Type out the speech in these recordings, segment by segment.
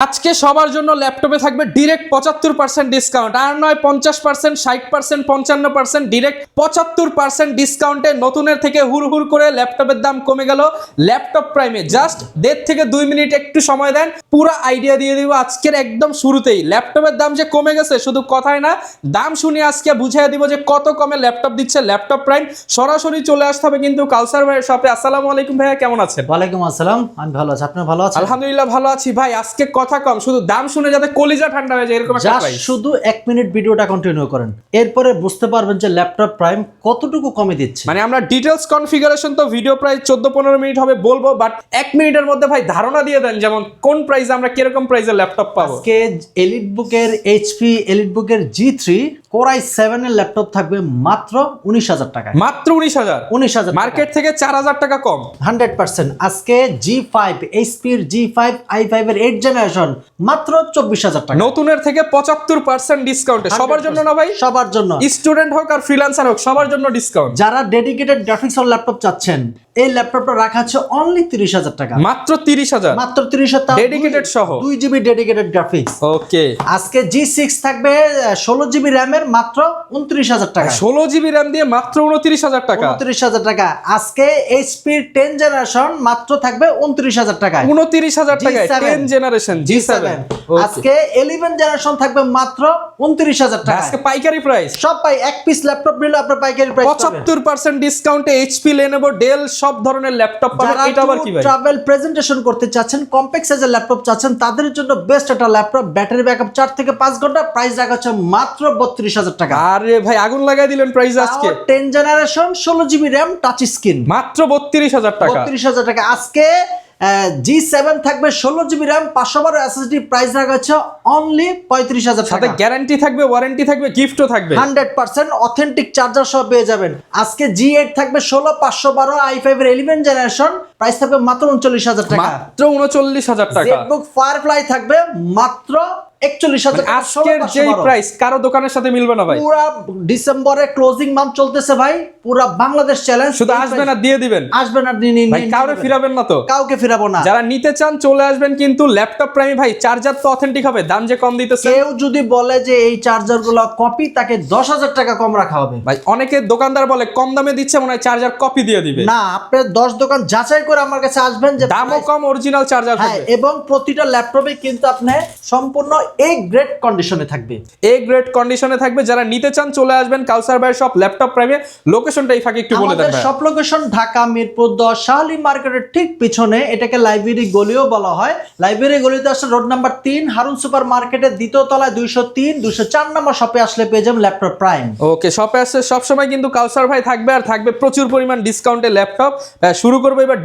আজকে সবার জন্য ল্যাপটপে থাকবে ডিরেক্ট 75% ডিসকাউন্ট, আর নয় 50%, 60%, 55%, ডিরেক্ট 75% ডিসকাউন্টে নতুনের থেকে হুড় করে ল্যাপটপের দাম কমে গেল। ল্যাপটপ প্রাইমে জাস্ট 1.5 থেকে 2 মিনিট একটু সময় দেন, পুরো আইডিয়া দিয়ে দিব আজকের একদম শুরুতেই। ল্যাপটপের দাম যে কমে গেছে শুধু কথাই না, দাম শুনে আজকে বুঝিয়ে দিব যে কত কমে ল্যাপটপ দিচ্ছে ল্যাপটপ প্রাইম। সরাসরি চলে আসতে হবে কিন্তু কাউসার ভাইয়ের শপে। আসসালামু আলাইকুম ভাইয়া, কেমন আছেন? ওয়ালাইকুম আসসালাম, আমি ভালো আছি। আপনি ভালো আছেন? আলহামদুলিল্লাহ ভালো আছি ভাই। আজকে কথা কম, শুধু দাম শুনে যাতে কলিজা ঠান্ডা হয়ে যায় এরকম একটা জাস্ট প্রাইস। শুধু 1 মিনিট ভিডিওটা কন্টিনিউ করেন, এরপরে বুঝতে পারবেন যে ল্যাপটপ প্রাইম কতটুকু কমে দিচ্ছে। মানে আমরা ডিটেইলস কনফিগারেশন তো ভিডিও প্রায় 14-15 মিনিট হবে বলবো, বাট 1 মিনিটের মধ্যে ভাই ধারণা দিয়ে দেন, যেমন কোন প্রাইসে আমরা কিরকম প্রাইসে ল্যাপটপ পাবো। আজকে এলিট বুকের এইচপি এলিট বুকের G3 Core i7 এর ল্যাপটপ থাকবে মাত্র 19,000 টাকায়। মাত্র 19,000 মার্কেট থেকে 4,000 টাকা কম। 100%। আজকে G5 এইচপির G5 i5 এর 8 জেনারেশন মাত্র 24,000 টাকা। নতুনের থেকে 75% ডিসকাউন্টে সবার জন্য না ভাই? সবার জন্য, স্টুডেন্ট হোক আর ফ্রিল্যান্সার হোক সবার জন্য ডিসকাউন্ট। যারা ডেডিকেটেড গ্রাফিক্স এর ল্যাপটপ চাচ্ছেন, এই ল্যাপটপটা রাখা আছে অনলি 30,000 টাকা। মাত্র 30,000, মাত্র 30,000 ডেডিকেটেড সহ 2 জিবি ডেডিকেটেড গ্রাফিক্স। ওকে। আজকে G6 থাকবে 16 জিবি র্যামের মাত্র 29,000 টাকা। 16 জিবি র্যাম দিয়ে মাত্র 29,000 টাকা। 29,000 টাকা। আজকে HP 10 জেনারেশন মাত্র থাকবে 29,000 টাকায়। 29,000 টাকায় 10 জেনারেশন G7। আজকে 11 জেনারেশন থাকবে মাত্র 29,000 টাকা। আজকে পাইকারি প্রাইস সব পাই, এক পিস ল্যাপটপ নিলে আপনার পাইকারি প্রাইস 75% ডিসকাউন্টে এইচপি, লেনোভো, ডেল সব ধরনের ল্যাপটপ পাবেন। এটা আবার কি ভাই? ট্রাভেল প্রেজেন্টেশন করতে চাচ্ছেন, কম্প্যাক্ট সাইজের ল্যাপটপ চাচ্ছেন, তাদের জন্য বেস্ট একটা ল্যাপটপ। ব্যাটারি ব্যাকআপ 4 থেকে 5 ঘন্টা। প্রাইস রাখা হচ্ছে মাত্র 32,000 টাকা। আরে ভাই আগুন লাগাই দিলেন প্রাইস আজকে। 10 generation 16 GB RAM touch screen মাত্র 32,000 টাকা। 32,000 টাকা। আজকে G7 থাকবে 16 জিবি র্যাম 512 এসএসডি। প্রাইস রাখা হচ্ছে অনলি 35,000 টাকা। সাথে গ্যারান্টি থাকবে, ওয়ারেন্টি থাকবে, গিফটও থাকবে। 100% অথেন্টিক চার্জার সহ পেয়ে যাবেন। আজকে G8 থাকবে 16 512 i5 এর 11 জেনারেশন। প্রাইস থাকবে মাত্র 39,000 টাকা। মাত্র 39,000 টাকা। জেটবুক ফায়ারফ্লাই থাকবে মাত্র 41,000 টাকা। আজকের যে প্রাইস কারো দোকানের সাথে মিলবে না ভাই। পুরা ডিসেম্বরে ক্লোজিং মান্থ চলতেছে ভাই, পুরা বাংলাদেশ চ্যালেঞ্জ। শুধু আসবেন আর দিয়ে দিবেন, আসবেন আর ভাই কাউরে ফিরাবেন না তো। কাউকে ফিরাবো না। যারা নিতে চান চলে আসবেন, কিন্তু ল্যাপটপ প্রাইমে ভাই চার্জার তো অথেন্টিক হবে, দাম যে কম দিতেছে। কেউ যদি বলে যে এই চার্জার গুলো কপি, তাকে 10,000 টাকা কম রাখা হবে। ভাই অনেকে দোকানদার বলে কম দামে দিচ্ছে, মনে হয় চার্জার কপি দিয়ে দিবে। না, আপনি 10 দোকান যাচাই করে আমার কাছে আসবেন, যে দামও কম, অরিজিনাল চার্জার থাকবে। এবং প্রতিটা ল্যাপটপে কিন্তু আপনি সম্পূর্ণ এ গ্রেড কন্ডিশনে থাকবে। এ গ্রেড কন্ডিশনে থাকবে। যারা নিতে চান চলে আসবেন কাউসার ভাইয়ের শপ ল্যাপটপ প্রাইমে। লোকেশনটা এই ফাঁকে একটু বলে দেন ভাই। সব লোকেশন ঢাকা মিরপুর 10 শাহলী মার্কেটের ঠিক পিছনে। এটাকে লাইব্রেরি গলিও বলা হয়। লাইব্রেরি গলিতে আসলে রোড নাম্বার 3 হারুন সুপার মার্কেটের দ্বিতীয় তলায় 203 204 নম্বর শপে আসলে পেয়ে যাবেন ল্যাপটপ প্রাইম। ওকে, শপে আসলে সবসময় কিন্তু কাউসার ভাই থাকবে, আর থাকবে প্রচুর পরিমাণ ডিসকাউন্টে ল্যাপটপ। শুরু করবো এবার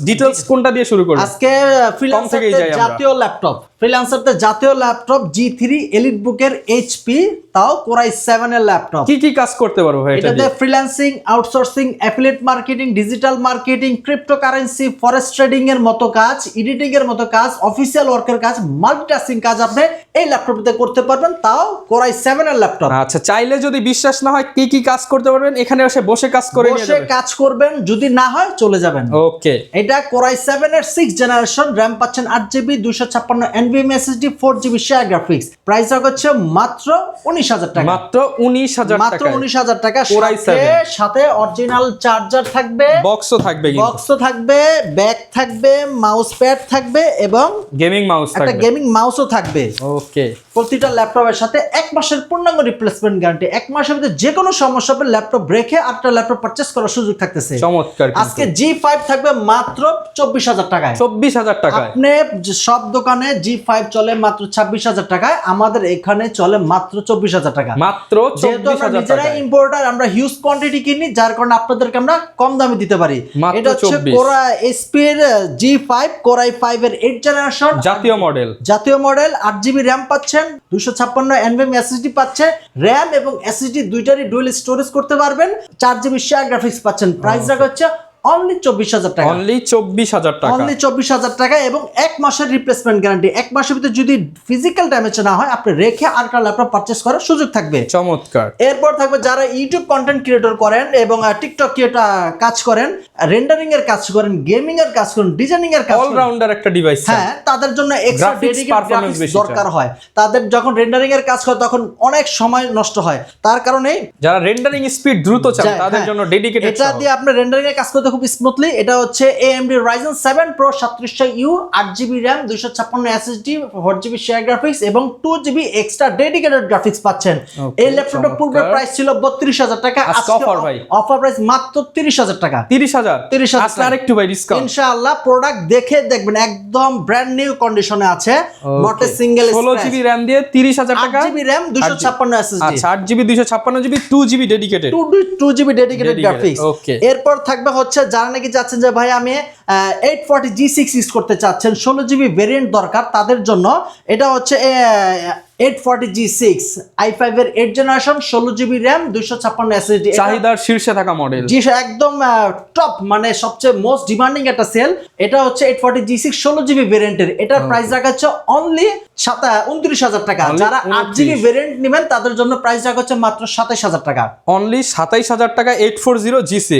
ডিটেলস কোনটা দিয়ে শুরু করব? আজকে ফ্রিল্যান্সারদের জাতীয় ল্যাপটপ, ফ্রিল্যান্সারদের জাতীয় ল্যাপটপ G3 এলিট বুকের HP, তাও Core i7 এর ল্যাপটপ। কি কাজ করতে পারবো ভাই এটা এটাতে? দিয়ে freelancing, outsourcing, affiliate marketing, digital marketing, cryptocurrency, forest trading এর মতো কাজ, এডিটিং এর মতো কাজ, অফিসিয়াল ওয়ার্কের কাজ, মাল্টিটাস্কিং কাজ আপনি এই ল্যাপটপে করতে পারবেন, তাও Core i7 এর ল্যাপটপ। আচ্ছা, চাইলে যদি বিশ্বাস না হয় কি কাজ করতে পারবেন, এখানে এসে বসে কাজ করে নিয়ে বসে যাবেন। কাজ করবেন, যদি না হয় চলে যাবেন। ওকে, এটা Core i7 এর 6 জেনারেশন, র্যাম পাচ্ছেন 8GB 256 NVMe SSD 4GB share graphics. Price হচ্ছে মাত্র 19,000 টাকা। মাত্র 19,000 টাকা। মাত্র 19,000 টাকা। Core i7 সাথে অরিজিনাল চার্জার থাকবে, বক্সও থাকবে, বক্সও থাকবে, ব্যাগ থাকবে, মাউস প্যাড থাকবে এবং গেমিং মাউস একটা থাকবে। গেমিং মাউসও থাকবে। ওকে, প্রতিটা ল্যাপটপের সাথে 1 মাসের পূর্ণাঙ্গ রিপ্লেসমেন্ট গ্যারান্টি। 1 মাসের মধ্যে যে কোনো সমস্যা হবে ল্যাপটপ রেখে আরেকটা ল্যাপটপ পারচেজ করার সুযোগ থাকতেছে। চমৎকার। আজকে G5 থাকবে মাত্র 24,000 টাকায়। 24,000 টাকায়। আপনি সব দোকানে G5 চলে মাত্র 26,000 টাকায়, আমাদের এখানে চলে মাত্র 24,000 টাকা। মাত্র 24,000 টাকা। ইম্পোর্টার, আমরা হিউজ কোয়ান্টিটি কিনি, যার কারণে আপনাদেরকে আমরা কম দামে দিতে পারি। এটা হচ্ছে 24। Core HP এর G5 Core i5 এর 8 জেনারেশন জাতীয় মডেল। 8GB র্যাম পাচ্ছেন, 256 NVMe SSD পাচ্ছে। র্যাম এবং SSD দুইটারই ডুয়াল স্টোরেজ করতে পারবেন। 4GB শেয়ার গ্রাফিক্স পাচ্ছেন। প্রাইস রাখা হচ্ছে অনলি 24,000 টাকা। অনলি 24,000 টাকা। অনলি 24,000 টাকা এবং 1 মাসের রিপ্লেসমেন্ট গ্যারান্টি। 1 মাসের ভিতরে যদি ফিজিক্যাল ড্যামেজ না হয় আপনি রেখে আর একটা ল্যাপটপ পারচেজ করার সুযোগ থাকবে। চমৎকার। এরপর থাকবে যারা ইউটিউব কন্টেন্ট ক্রিয়েটর করেন এবং টিকটক কাজ করেন, রেন্ডারিং এর কাজ করেন, গেমিং এর কাজ করেন, ডিজাইনিং এর কাজ করেন, অলরাউন্ডার একটা ডিভাইস। হ্যাঁ, তাদের জন্য এক্সট্রা ডেডিকেটেড গ্রাফিক্স দরকার হয়। তাদের যখন রেন্ডারিং এর কাজ করে তখন অনেক সময় নষ্ট হয়, তার কারণে যারা রেন্ডারিং স্পিড দ্রুত চান তাদের জন্য ডেডিকেটেড। এটা দিয়ে আপনি রেন্ডারিং এর কাজ করতে খুব স্মুথলি। এটা হচ্ছে AMD Ryzen 7 Pro 3700U 8GB RAM 256 SSD 4GB share graphics এবং 2GB এক্সট্রা ডেডিকেটেড গ্রাফিক্স পাচ্ছেন। এই ল্যাপটপটার পূর্বে প্রাইস ছিল 32,000 টাকা, আজকে অফার প্রাইস মাত্র 30,000 টাকা। 30,000 আসলে আরেকটু ভাই ডিসকাউন্ট। ইনশাআল্লাহ প্রোডাক্ট দেখে দেখবেন একদম ব্র্যান্ড নিউ কন্ডিশনে আছে, not a single scratch. 16GB RAM দিয়ে 30,000 টাকা, 8GB RAM 256 SSD। আচ্ছা 8GB 256GB 2GB dedicated, 2GB dedicated graphics. এরপর থাকবে হচ্ছে যারা নাকি চাচ্ছেন যে ভাই আমি 840 G6 ইউজ করতে চাচ্ছেন, 16GB ভেরিয়েন্ট দরকার, তাদের জন্য এটা হচ্ছে 840 G6 i5 এর 8 জেনারেশন 16GB RAM 256 SSD, চাহিদার শীর্ষে থাকা মডেল। জি একদম টপ, মানে সবচেয়ে মোস্ট ডিমান্ডিং একটা সেল। এটা হচ্ছে 840 G6 16GB ভেরিয়েন্টের। এটার প্রাইস রাখা হচ্ছে অনলি 29,000 টাকা। যারা 8GB ভেরিয়েন্ট নেবেন তাদের জন্য প্রাইস রাখা হচ্ছে মাত্র 27,000 টাকা। অনলি 27,000 টাকা 840 G6।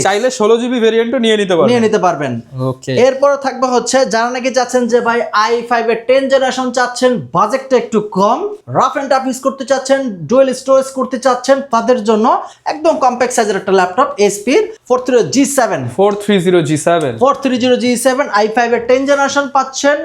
চাইলে 16GB ভেরিয়েন্টও নিতে পারবেন। ওকে। এরপর থাকবে হচ্ছে যারা নাকি চাচ্ছেন যে ভাই i5 এর 10 জেনারেশন চাচ্ছেন, বাজেটটা একটু কম, রাফ এন্ড টাফ ইউজ করতে চাচ্ছেন, ডুয়াল স্টোরেজ করতে চাচ্ছেন, তাদের জন্য একদম কম্প্যাক্ট সাইজের একটা ল্যাপটপ HP 430G7 i5 এর 10 জেনারেশন পাচ্ছেন,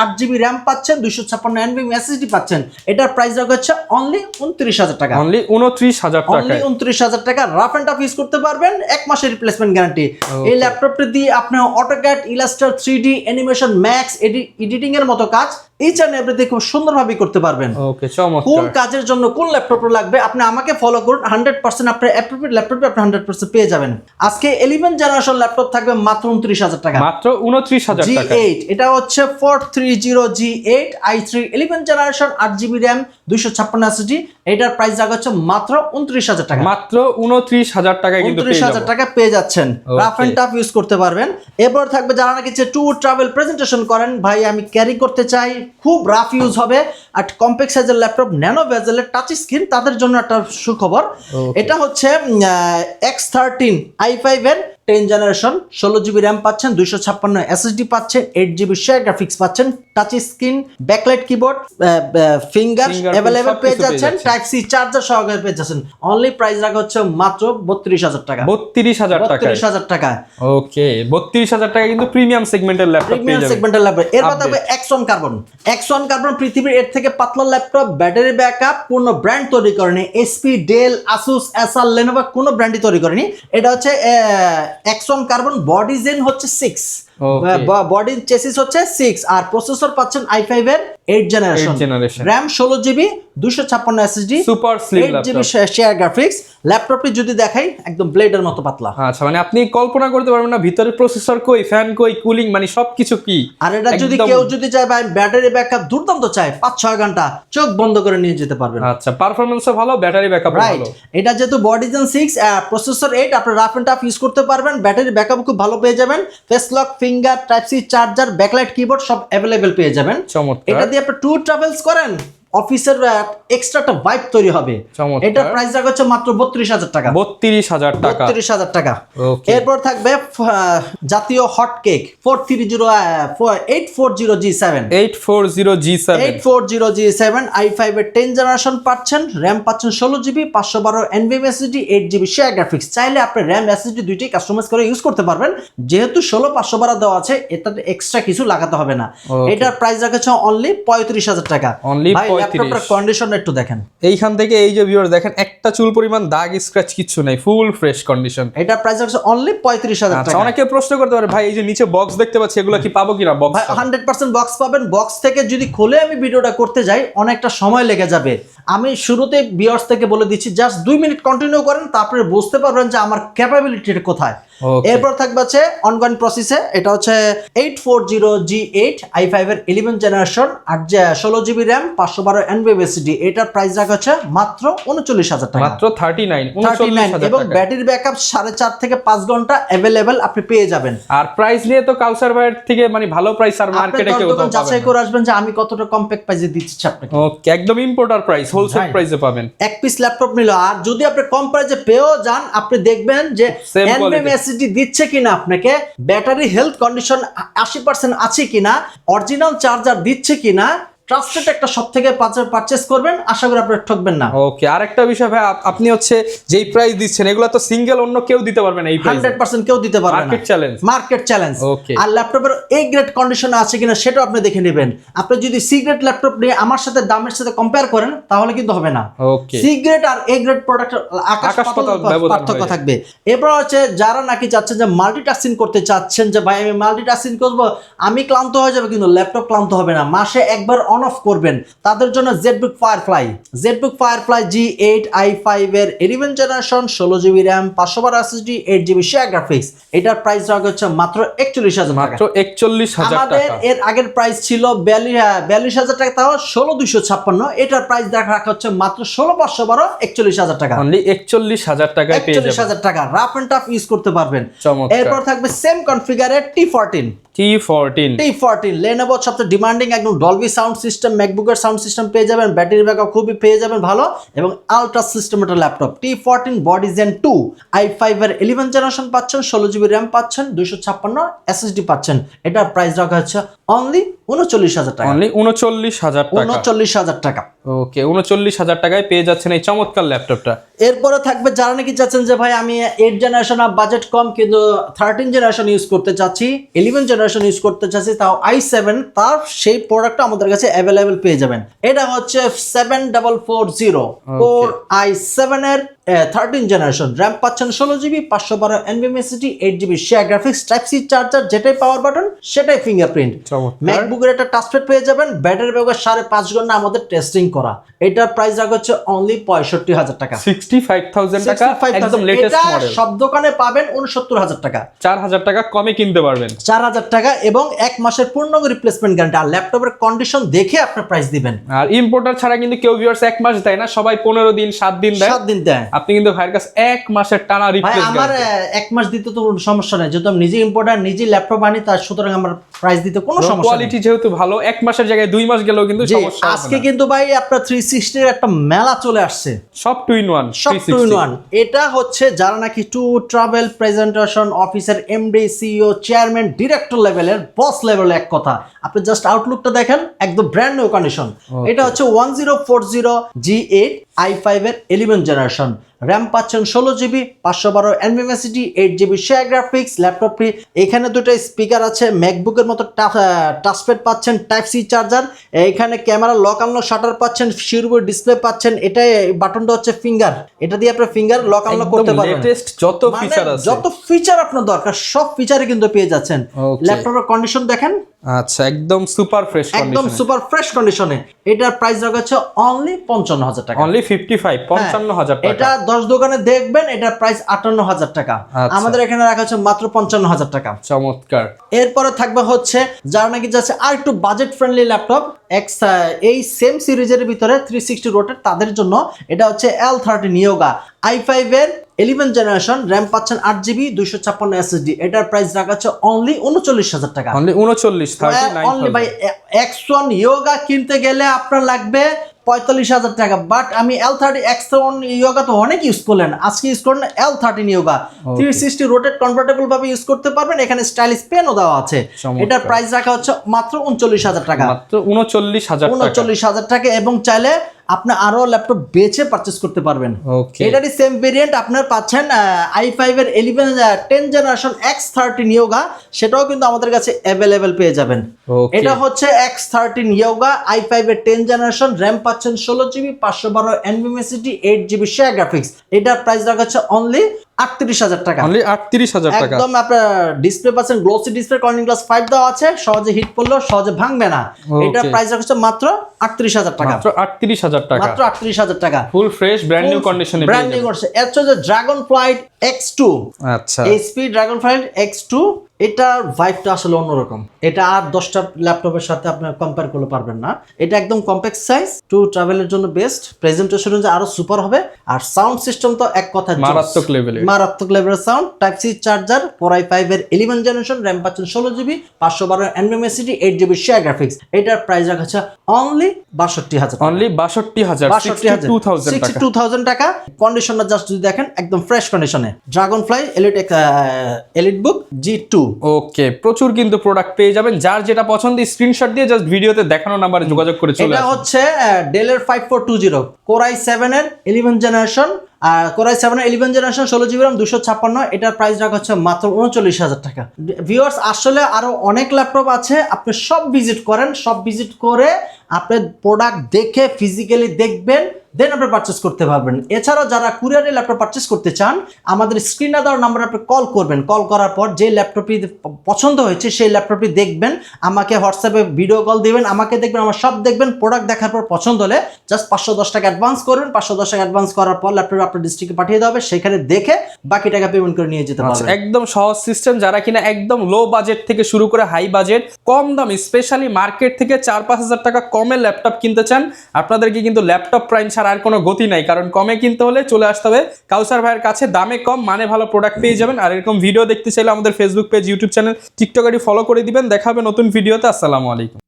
8GB RAM পাচ্ছেন, 256 NVMe SSD পাচ্ছেন। এটার প্রাইস রাখা হচ্ছে অনলি 29,000 টাকা। অনলি 29,000 টাকা। অনলি 29,000 টাকা রাফ এন্ড টাফ ইউজ করতে পারবেন, 1 মাসের রিপ্লেসমেন্ট গ্যারান্টি। এই ল্যাপটপটা দিয়ে আপনি AutoCAD, Illustrator, 3D animation, max editing এর মতো কাজ ইচ এন্ড এভরিথিং খুব সুন্দরভাবে করতে পারবেন। ওকে, চমৎকার। কোন কাজের জন্য কোন ল্যাপটপ লাগবে আপনি আমাকে ফলো করুন, 100% আপনার অ্যাপ্রোপ্রিয়েট ল্যাপটপ আপনি 100% পেয়ে যাবেন। আজকে 11 জেনারেশন ল্যাপটপ থাকবে মাত্র 29,000 টাকা। মাত্র 29,000 টাকা। G8 এটা হচ্ছে 430G8 i3 11 generation 8GB RAM 256 SSD। এটার প্রাইস রাখা হচ্ছে মাত্র 29,000 টাকা। মাত্র 29,000 টাকায় কিন্তু 29,000 টাকা পেয়ে যাচ্ছেন, রাফ এন্ড টাফ ইউজ করতে পারবেন। এরপর থাকবে যারা নাকি ট্যুর ট্রাভেল প্রেজেন্টেশন করেন, ভাই আমি ক্যারি করতে চাই, খুব রাফ ইউজ হবে আর কম্প্যাক্ট সাইজের ল্যাপটপ, ন্যানো বেজেলের টাচ স্ক্রিন, তাদের জন্য একটা সুখবর। এটা হচ্ছে X13 i5 এর 10 জেনারেশন 16GB RAM পাচ্ছেন, 256 SSD পাচ্ছেন, 8GB শেয়ার গ্রাফিক্স পাচ্ছেন, touch screen, backlight keyboard, finger available পেয়ে যাচ্ছেন, টাইপ সি চার্জার সহকারে পেয়ে যাচ্ছেন। অনলি প্রাইস রাখা হচ্ছে মাত্র 32,000 টাকা। 32,000 টাকা। ওকে, 32,000 টাকা কিন্তু প্রিমিয়াম সেগমেন্টের ল্যাপটপ পেয়ে যাবেন। প্রিমিয়াম সেগমেন্টের ল্যাপটপ। এরপর থাকবে X1 কার্বন পৃথিবীর এর থেকে পাতলা ল্যাপটপ, ব্যাটারি ব্যাকআপ, কোন ব্র্যান্ড তৈরি করেনি, HP, ডেল, আসুস, এসার, লেনোভো কোনো ব্র্যান্ডই তৈরি করেনি। এটা হচ্ছে X1 কার্বন, বডি জেন হচ্ছে 6, বডি চেসিস হচ্ছে 6 আর প্রসেসর পাচ্ছেন i5 এর 8 generation, RAM 16GB 256 SSD, super slim laptop, 8GB share graphics. ল্যাপটপটি যদি দেখাই একদম ব্লেডের মতো পাতলা। আচ্ছা, মানে আপনি কল্পনা করতে পারবেন না ভিতরে প্রসেসর কই, ফ্যান কই, কুলিং, মানে সবকিছু কি। আর এটা যদি কেউ চায় ভাই ব্যাটারি ব্যাকআপ দুর্দান্ত চায়, 5-6 ঘন্টা চোখ বন্ধ করে নিয়ে যেতে পারবেন। আচ্ছা, পারফরম্যান্সও ভালো, ব্যাটারি ব্যাকআপ ভালো। এটা যেহেতু বডি জেন 6 প্রসেসর 8, আপনি রাফ এন্ড টাফ ইউজ করতে পারবেন, ব্যাটারি ব্যাকআপ খুব ভালো পেয়ে যাবেন, face lock, finger, type C charger, backlight keyboard সব अवेलेबल পেয়ে যাবেন। চমৎকার। এটা দিয়ে আপনি ট্যুর ট্রাভেলস করেন, অফিসের এক্সট্রা একটা ভাইব তৈরি হবে। এটা প্রাইস রাখা হচ্ছে মাত্র 32,000 টাকা। 32,000 টাকা। এরপর থাকবে জাতীয় হট কেক 840G7 i5 এর 10 জেনারেশন পাচ্ছেন, RAM পাচ্ছেন 16GB 512 NVMe SSD, 8GB share graphics. চাইলে আপনি RAM SSD দুইটাই কাস্টমাইজ করে ইউজ করতে পারবেন, যেহেতু 16/512 দেওয়া আছে এটাতে এক্সট্রা কিছু লাগাতে হবে না। এটার প্রাইস রাখা হচ্ছে অনলি 35,000 টাকা। ল্যাপটপটার কন্ডিশন একটু দেখেন, এইখান থেকে এই যে ভিউয়ার দেখেন একটা চুল পরিমাণ দাগ স্ক্র্যাচ কিচ্ছু নাই, ফুল ফ্রেশ কন্ডিশন। এটা প্রাইস হচ্ছে অনলি 35,000 টাকা। অনেকে প্রশ্ন করতে পারে ভাই এই যে নিচে বক্স দেখতে পাচ্ছি এগুলো কি পাবো কিনা? বক্স 100% বক্স পাবেন। বক্স থেকে যদি খুলে আমি ভিডিওটা করতে যাই অনেকটা সময় লেগে যাবে। আমি শুরুতে ভিউয়ার্স থেকে বলে দিচ্ছি, জাস্ট 2 মিনিট কন্টিনিউ করেন, তারপরে বুঝতে পারবেন যে আমার ক্যাপাবিলিটিটা কোথায়। Okay. এরপর থাকবে হচ্ছে অনগোয়িং প্রসেসে, এটা হচ্ছে 840G8 i5 এর 11 জেনারেশন 16GB RAM 512 NVMe এটার প্রাইস রাখা হচ্ছে মাত্র 39,000 টাকা, মাত্র 39 এবং টাকা। ব্যাটারি ব্যাকআপ 4.5 থেকে 5 ঘন্টা अवेलेबल আপনি পেয়ে যাবেন। আর প্রাইস নিয়ে তো কাউসার ভাইয়ের থেকে মানে ভালো প্রাইস আর মার্কেটে কেউ তো পাবেন যাচাই না। করে আসবেন যে আমি কতটা কম্প্যাক্ট প্রাইসে দিচ্ছি আপনাকে। ওকে, একদম ইম্পোর্টার প্রাইস, হোলসেল Right. প্রাইসে পাবেন। এক পিস ল্যাপটপ নিল, আর যদি আপনি কম প্রাইসে পেয়েও যান আপনি দেখবেন যে Same quality. NVMe দিচ্ছে কিনা, আপনাকে ব্যাটারি হেলথ কন্ডিশন 80% আছে কিনা, অরিজিনাল চার্জার দিচ্ছে কিনা, ট্রাস্টেড একটা সব থেকে পারচেজ করবেন, আশা করি আপনি ঠকবেন না। ওকে, আরেকটা বিষয় ভাই, আপনি হচ্ছে যেই প্রাইস দিচ্ছেন এগুলো তো সিঙ্গেল অন্য কেউ দিতে পারবে না এই প্রাইসে। 100% কেউ দিতে পারবে না, market challenge. Market challenge. Okay. আর ল্যাপটপের এ গ্রেড কন্ডিশনে আছে কিনা সেটাও আপনি দেখে নেবেন। আপনি যদি সি গ্রেড ল্যাপটপ নিয়ে আমার সাথে দামের সাথে কম্পেয়ার করেন তাহলে কিন্তু হবে না। ওকে, সি গ্রেড আর এ গ্রেড প্রোডাক্ট আকাশ আকাশ পাতাল পাতাল ব্যবধান পার্থক্য হয়ে থাকবে। এরপর হচ্ছে যারা নাকি চাচ্ছেন যে মাল্টিটাস্কিং করতে চাচ্ছেন, যে ভাই আমি মাল্টিটাস্কিং করব, আমি ক্লান্ত হয়ে যাবে, কিন্তু ল্যাপটপ ক্লান্ত হবে না, মাসে একবার অন অফ করবেন, তাদের জন্য জেটবুক ফায়ারফ্লাই G8 i5 এর 11 generation 16GB RAM 512 SSD 8GB share graphics, এটার প্রাইস রাখা হচ্ছে মাত্র 41,000 টাকা। মাত্র 41,000 আমাদের টাকা। এর আগের প্রাইস ছিল 42,000 টাকা, তাও 16,256, এটার প্রাইস রাখা হচ্ছে মাত্র 16,512 41,000 টাকা। অনলি 41,000 টাকায় পেয়ে যাবেন। 41,000 টাকা রাফ এন্ড টাফ ইউজ করতে পারবেন। চমৎকার। এরপর থাকবে সেম কনফিগারের T14 Lenovo সবচেয়ে ডিমান্ডিং একদম ডলবি সাউন্ড সিস্টেম, ম্যাকবুকের সাউন্ড সিস্টেম পেয়ে যাবেন, ব্যাটারি ব্যাকআপ খুবই পেয়ে যাবেন ভালো, এবং আলট্রা সিস্টেম একটা laptop T14 body gen 2 i5 এর 11 জেনারেশন পাচ্ছেন, 16GB RAM পাচ্ছেন, 256 SSD পাচ্ছেন, এটার প্রাইস রাখা হচ্ছে অনলি 39,000 টাকা। অনলি 39,000 টাকা। 39,000 টাকা। ওকে, 39,000 টাকায় পেয়ে যাচ্ছেন এই চমৎকার ল্যাপটপটা। এরপরে থাকবে যারা নাকি চাচ্ছেন যে ভাই আমি 8 জেনারেশন আর বাজেট কম কিন্তু 13 জেনারেশন ইউজ করতে চাচ্ছি, 11 জেনারেশন ইউজ করতে চাচ্ছি, তাও i7, তার সেই প্রোডাক্টটা আমাদের কাছে অ্যাভেলেবেল পেয়ে যাবেন। এটা হচ্ছে 7440 Core i7 এর 13 জেনারেশন, র্যাম পাচ্ছেন 16GB 512 NVMe 8GB share graphics, type C charger, যেটাই পাওয়ার বাটন সেটাই ফিঙ্গারপ্রিন্ট। চমৎকার। ম্যাকবুকের একটা টাচপ্যাড পেয়ে যাবেন, ব্যাটারি ব্যাকআপ 5.5 ঘন্টা আমাদের টেস্টিং করা, এটার প্রাইস রাখা হচ্ছে অনলি 65,000 টাকা। 65,000 টাকা, 65,000 একদম লেটেস্ট এটা মডেল। সব দোকানে পাবেন 69,000 টাকা, 4,000 টাকা কমে কিনতে পারবেন। 4,000 টাকা, এবং 1 মাসের পূর্ণাঙ্গ রিপ্লেসমেন্ট গ্যারান্টি। আর ল্যাপটপের কন্ডিশন দেখে আপনার প্রাইস দিবেন। আর ইম্পোর্টার ছাড়া কিন্তু কেউ ভিউয়ার্স 1 মাস দেয় না, সবাই 15 দিন 7 দিন দেয়। 7 দিন দেয়। আপনি কিন্তু ভাইয়ের কাছে 1 মাসের টানা ভাই রিপ্লেস আমার 1 মাস দিতে তো কোনো সমস্যা নেই, যেহেতু আমি নিজে ইম্পোর্টার, নিজে ল্যাপটপ আনি, তার সুতরাং আমার প্রাইস দিতে কোনো সমস্যা নেই। কোয়ালিটি যেহেতু ভালো, 1 মাসের জায়গায় 2 মাস গেলেও কিন্তু জি, সমস্যা হবে আজকে না। কিন্তু ভাই আপনার 360 এর একটা মেলা চলে আসছে, সব 2 in 1 সব 2 in 360। 1। এটা হচ্ছে যারা নাকি ট্রাভেল প্রেজেন্টেশন অফিসের এমডি, সিইও, চেয়ারম্যান, ডিরেক্টর লেভেলের, বস লেভেলের, এক কথা আপনি জাস্ট আউটলুকটা দেখেন, একদম ব্র্যান্ড নিউ কন্ডিশন। এটা হচ্ছে 1040G8 i5 এর 11 জেনারেশন, র্যাম পাচ্ছেন 16GB 512 NVMe 8GB share graphics, ল্যাপটপটি এখানে দুটো স্পিকার আছে, ম্যাকবুকের মতো টাচপ্যাড পাচ্ছেন, টাইপ সি চার্জার, এখানে ক্যামেরা লক আনলক শাটার পাচ্ছেন, শিরোমণি ডিসপ্লে পাচ্ছেন, এটাই বাটনটা হচ্ছে ফিঙ্গার, এটা দিয়ে আপনি ফিঙ্গার লক আনলক করতে পারবেন। লেটেস্ট যত মানে ফিচার আছে, যত ফিচার আপনার দরকার সব ফিচারই কিন্তু পেয়ে যাচ্ছেন। Okay. ল্যাপটপের কন্ডিশন দেখেন, আচ্ছা একদম সুপার ফ্রেশ একদম কন্ডিশন। সুপার ফ্রেশ কন্ডিশনে। এটার প্রাইস রাখা হচ্ছে অনলি 55,000 টাকা। অনলি 55,000 টাকা। এটা 10 দোকানে দেখবেন এটার প্রাইস 58,000 টাকা, আচ্ছা। আমাদের এখানে রাখা হচ্ছে মাত্র 55,000 টাকা। চমৎকার। এরপরে থাকবে হচ্ছে যারা নাকি যাচ্ছে আর একটু বাজেট ফ্রেন্ডলি ল্যাপটপ, এই সেম সিরিজের ভিতরে 360 রোটের, তাদের জন্য এটা হচ্ছে L13 Yoga i5 এর 11 জেনারেশন, র্যাম পাচ্ছেন 8GB 256 SSD, এটার প্রাইস রাখা হচ্ছে অনলি 39,000 টাকা। Only 39 only by 39,000। X1 Yoga কিনতে গেলে আপনার লাগবে 45,000 টাকা, বাট আমি L30 X1 Yoga তো অনেক ইউজ করলেন, আজকে ইউজ করেন L13 Yoga 360 রোটেট কমফোর্টেবল ভাবে ইউজ করতে পারবেন, এখানে স্টাইলিশ পেনও দেওয়া আছে। চমৎকার। এটার প্রাইস রাখা হচ্ছে মাত্র 39,000 টাকা, মাত্র 39,000 টাকা। 39,000 টাকা, এবং চাইলে আপনি আরো ল্যাপটপ বেচে পারচেজ করতে পারবেন। ওকে, এটারই সেম ভেরিয়েন্ট আপনার পাচ্ছেন i5 এর 10 জেনারেশন X13 Yoga, সেটাও কিন্তু আমাদের কাছে অ্যাভেলেবেল পেয়ে যাবেন। Okay. এটা হচ্ছে X13 Yoga i5 এর 10 জেনারেশন, র্যাম পাচ্ছেন 16GB 512 NVMe 8GB share graphics, এটার প্রাইস রাখা হচ্ছে অনলি 38,000 টাকা। অনলি 38,000 টাকা। একদম আপনার ডিসপ্লে পাচ্ছেন গ্লোসি ডিসপ্লে, কর্নিং গ্লাস 5 দেওয়া আছে, সহজে হিট পড়লেও সহজে ভাঙবে না। এটার প্রাইস রাখছে মাত্র 38,000 টাকা। মাত্র 38,000 টাকা। মাত্র 38,000 টাকা। ফুল ফ্রেশ ব্র্যান্ড নিউ কন্ডিশনে ব্র্যান্ড নিউ কন্ডিশন। এর হচ্ছে ড্রাগন ফ্লাইট X2। আচ্ছা, এইচপি ড্রাগন ফ্লাইট X2, এটার ভাইবটা আসলে অন্যরকম। এটা আর 10টা ল্যাপটপের সাথে আপনি কম্পেয়ার করতে পারবেন না। এটা একদম কম্প্যাক্ট সাইজ, টু ট্রাভেলের জন্য বেস্ট। প্রেজেন্টেশন যে আরো সুপার হবে। আর সাউন্ড সিস্টেম তো এক কথা মারাত্মক লেভেলের। মারাত্মক লেভেলের sound. Type C charger, Core i5 এর 11 জেনারেশন, র্যাম পাচ্ছেন 16GB, 512 এনএমএসিডি, 8GB শেয়ার গ্রাফিক্স। এটার প্রাইস রাখা আছে অনলি 62,000 টাকা। অনলি 62,000, 62,000 টাকা। কন্ডিশনটা জাস্ট যদি দেখেন একদম ফ্রেশ কন্ডিশনে। ড্রাগন ফ্লাই এলিট বুক G2। ওকে, প্রচুর কিন্তু প্রোডাক্ট পেয়ে যাবেন। যার যেটা পছন্দ স্ক্রিনশট দিয়ে জাস্ট ভিডিওতে দেখানো নাম্বারে যোগাযোগ করে চলে এটা আসুন। হচ্ছে ডেলের 5420, Core i7 এর 11 জেনারেশন, আর Core i7 এর 11 জেনারেশন 16GB RAM 256। এটার প্রাইস রাখা হচ্ছে মাত্র 39,000 টাকা। ভিউয়ার্স, আসলে আরো অনেক ল্যাপটপ আছে, আপনি সব ভিজিট করেন, সব ভিজিট করে আপনি প্রোডাক্ট দেখে ফিজিক্যালি দেখবেন, দেন আপনি পারচেস করতে পারবেন। এছাড়াও যারা কুরিয়ারে ল্যাপটপ পারচেস করতে চান, আমাদের স্ক্রিনে দেওয়ার নাম্বারে আপনি কল করবেন। কল করার পর যে ল্যাপটপটি পছন্দ হয়েছে সেই ল্যাপটপটি দেখবেন, আমাকে হোয়াটসঅ্যাপে ভিডিও কল দিবেন, আমাকে দেখবেন, আমার সব দেখবেন। প্রোডাক্ট দেখার পর পছন্দ হলে জাস্ট 510 টাকা অ্যাডভান্স করবেন। 510 টাকা অ্যাডভান্স করার পর ল্যাপটপ আপনার ডিস্ট্রিক্টে পাঠিয়ে দেওয়া হবে, সেখানে দেখে বাকি টাকা পেমেন্ট করে নিয়ে যেতে পারবেন। একদম সহজ সিস্টেম। যারা কিনা একদম লো বাজেট থেকে শুরু করে হাই বাজেট, কম দাম, স্পেশালি মার্কেট থেকে 4-5 হাজার টাকা কমে ল্যাপটপ কিনতে চান, আপনাদেরকে কিন্তু ল্যাপটপ প্রাইম ছাড়া আর কোনো গতি নাই। কারণ কমে কিনতে হলে চলে আসতে হবে কাউসার ভাইয়ের কাছে। দামে কম, মানে ভালো প্রোডাক্ট পেয়ে যাবেন। আর এরকম ভিডিও দেখতে চাইলে আমাদের Facebook page, YouTube channel, TikTok ID follow করে দিবেন। দেখা হবে নতুন ভিডিওতে। আসসালামু আলাইকুম।